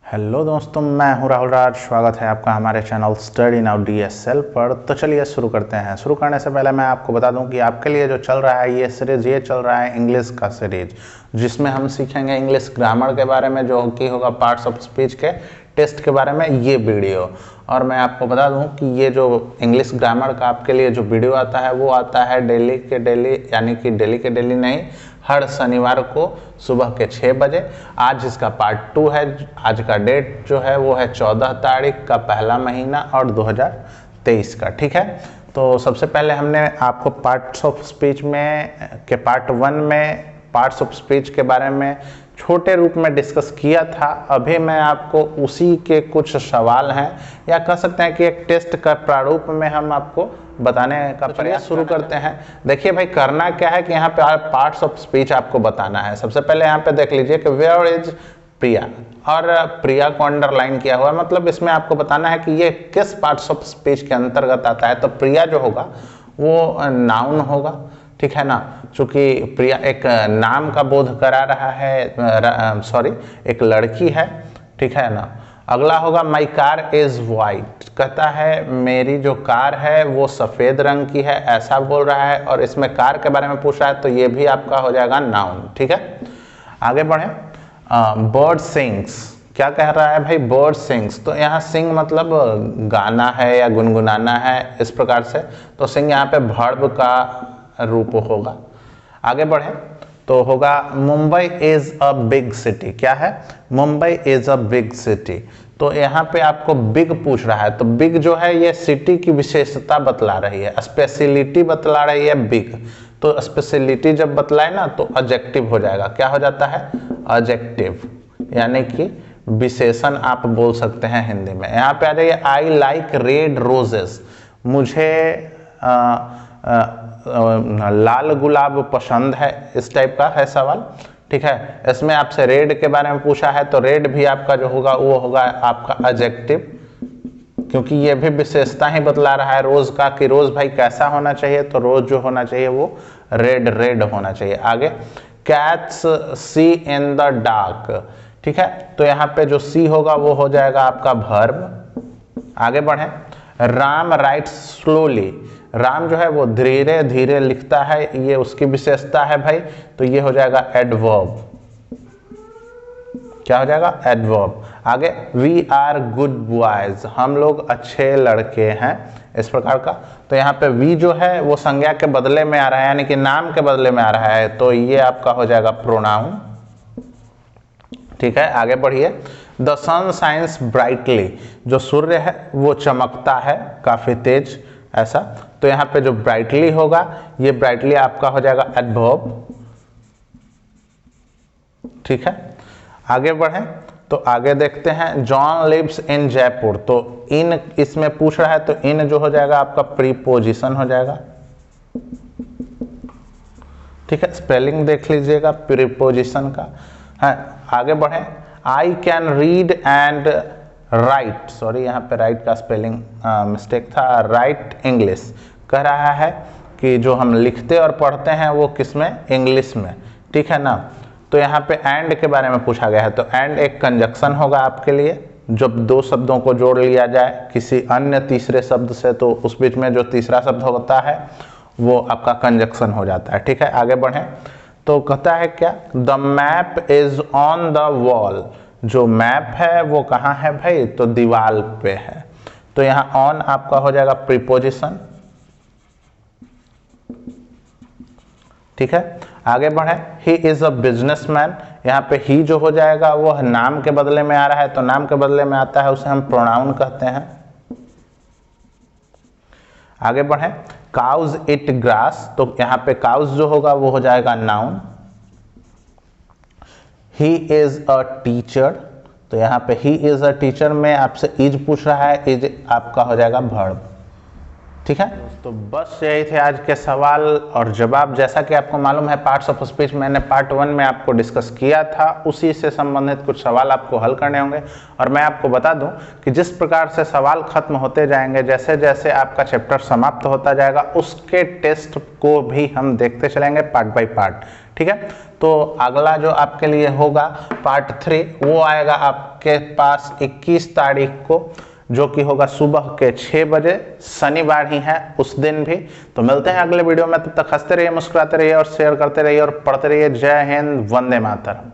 Hello दोस्तों, मैं हूं राहुल राज। स्वागत है आपका हमारे चैनल स्टडी नाउ DSL पर। तो चलिए शुरू करते हैं। शुरू करने से पहले मैं आपको बता दूं कि आपके लिए जो चल रहा है ये चल रहा है इंग्लिश का सीरीज, जिसमें हम सीखेंगे इंग्लिश ग्रामर के बारे में, जो कि होगा पार्ट्स ऑफ स्पीच के टेस्ट के बारे में ये वीडियो। और मैं आपको बता दूं कि ये जो इंग्लिश ग्रामर का आपके लिए जो वीडियो आता है वो आता है डेली के डेली, यानी कि डेली के डेली नहीं, हर शनिवार को सुबह के 6 बजे। आज इसका पार्ट 2 है। आज का डेट जो है वो है 14 तारीख का पहला महीना और 2023 का। ठीक है, तो सबसे पहले हमने आपको पार्ट्स ऑफ स्पीच में के पार्ट 1 में पार्ट्स ऑफ स्पीच के बारे में छोटे रूप में डिस्कस किया था। अभी मैं आपको उसी के कुछ सवाल हैं, या कह सकते हैं कि एक टेस्ट का प्रारूप में हम आपको बताने का प्रयास शुरू करते हैं। देखिए भाई, करना क्या है कि यहाँ पे पार्ट्स ऑफ स्पीच आपको बताना है। सबसे पहले यहाँ पे देख लीजिए कि वेयर इज प्रिया, और प्रिया को अंडरलाइन किया हुआ है, मतलब इसमें आपको बताना है कि ये किस पार्ट्स ऑफ स्पीच के अंतर्गत आता है। तो प्रिया जो होगा वो नाउन होगा, ठीक है ना, चूंकि प्रिया एक नाम का बोध करा रहा है, सॉरी एक लड़की है, ठीक है ना। अगला होगा माई कार इज वाइट, कहता है मेरी जो कार है वो सफ़ेद रंग की है, ऐसा बोल रहा है, और इसमें कार के बारे में पूछ रहा है, तो ये भी आपका हो जाएगा नाउन। ठीक है, आगे बढ़े। बर्ड सिंग्स, क्या कह रहा है भाई, बर्ड सिंग्स। तो यहाँ सिंग मतलब गाना है या गुनगुनाना है, इस प्रकार से। तो सिंग यहाँ पे वर्ब का रूप होगा। आगे बढ़े तो होगा Mumbai is a big city. क्या है, Mumbai is a big city. तो यहाँ पे आपको बिग पूछ रहा है, तो बिग जो है ये सिटी की विशेषता बतला रही है, स्पेशलिटी बतला रही है बिग। तो स्पेशलिटी जब बतलाए ना तो एडजेक्टिव हो जाएगा। क्या हो जाता है, एडजेक्टिव, यानी कि विशेषण आप बोल सकते हैं हिंदी में। यहाँ पे आ जाइए, आई लाइक रेड रोजेस, मुझे लाल गुलाब पसंद है, इस टाइप का है सवाल। ठीक है, इसमें आपसे रेड के बारे में पूछा है, तो रेड भी आपका जो होगा वो होगा आपका एडजेक्टिव, क्योंकि ये भी विशेषता ही बतला रहा है रोज का, कि रोज भाई कैसा होना चाहिए। तो रोज जो होना चाहिए वो रेड रेड होना चाहिए। आगे, cats see in the dark, ठीक है, तो यहाँ पे जो सी होगा वो हो जाएगा आपका वर्ब। आगे बढ़े, राम राइट्स स्लोली, राम जो है वो धीरे धीरे लिखता है, ये उसकी विशेषता है भाई, तो ये हो जाएगा एडवर्ब। क्या हो जाएगा, एडवर्ब। आगे, वी आर गुड बॉयज, हम लोग अच्छे लड़के हैं, इस प्रकार का। तो यहाँ पे वी जो है वो संज्ञा के बदले में आ रहा है, यानी कि नाम के बदले में आ रहा है, तो ये आपका हो जाएगा प्रोनाउन। ठीक है, आगे बढ़िए। द सन शाइन्स ब्राइटली, जो सूर्य है वो चमकता है काफी तेज, ऐसा। तो यहाँ पे जो ब्राइटली होगा, ये ब्राइटली आपका हो जाएगा एडवर्ब। ठीक है, आगे बढ़े तो आगे देखते हैं, जॉन लिव्स इन जयपुर। तो इन इसमें पूछ रहा है, तो इन जो हो जाएगा आपका प्रीपोजिशन हो जाएगा। ठीक है, स्पेलिंग देख लीजिएगा प्रीपोजिशन का है। आगे बढ़े, I can read and right, sorry यहाँ पे राइट का स्पेलिंग मिस्टेक था, राइट इंग्लिश। कह रहा है कि जो हम लिखते और पढ़ते हैं वो किसमें, इंग्लिश में, ठीक है ना। तो यहाँ पे एंड के बारे में पूछा गया है, तो एंड एक कंजक्शन होगा आपके लिए। जब दो शब्दों को जोड़ लिया जाए किसी अन्य तीसरे शब्द से, तो उस बीच में जो तीसरा शब्द होता है वो आपका कंजक्शन हो जाता है। ठीक है, आगे बढ़े तो कहता है क्या, the map is on the wall, जो मैप है वो कहाँ है भाई, तो दीवाल पे है। तो यहाँ ऑन आपका हो जाएगा प्रीपोजिशन। ठीक है, आगे बढ़े, ही इज अ बिजनेसमैन, यहाँ पे ही जो हो जाएगा वो नाम के बदले में आ रहा है, तो नाम के बदले में आता है उसे हम प्रोनाउन कहते हैं। आगे बढ़े, काउज इट ग्रास, तो यहाँ पे काउज जो होगा वो हो जाएगा noun. He is a teacher, तो यहाँ पे ही इज अ टीचर में आपसे इज पूछ रहा है, इज आपका हो जाएगा वर्ब। ठीक है। तो बस यही थे आज के सवाल और जवाब। जैसा कि आपको मालूम है पार्ट्स ऑफ स्पीच मैंने पार्ट 1 में आपको डिस्कस किया था, उसी से संबंधित कुछ सवाल आपको हल करने होंगे। और मैं आपको बता दूं कि जिस प्रकार से सवाल खत्म होते जाएंगे, जैसे जैसे आपका चैप्टर समाप्त होता जाएगा, उसके टेस्ट को भी हम देखते चलेंगे पार्ट बाय पार्ट। ठीक है। तो अगला जो आपके लिए होगा पार्ट 3, वो आएगा आपके पास 21 तारीख को, जो कि होगा सुबह के 6 बजे, शनिवार ही है उस दिन भी। तो मिलते हैं अगले वीडियो में, तब तक हंसते रहिए, मुस्कुराते रहिए और शेयर करते रहिए और पढ़ते रहिए। जय हिंद, वंदे मातरम।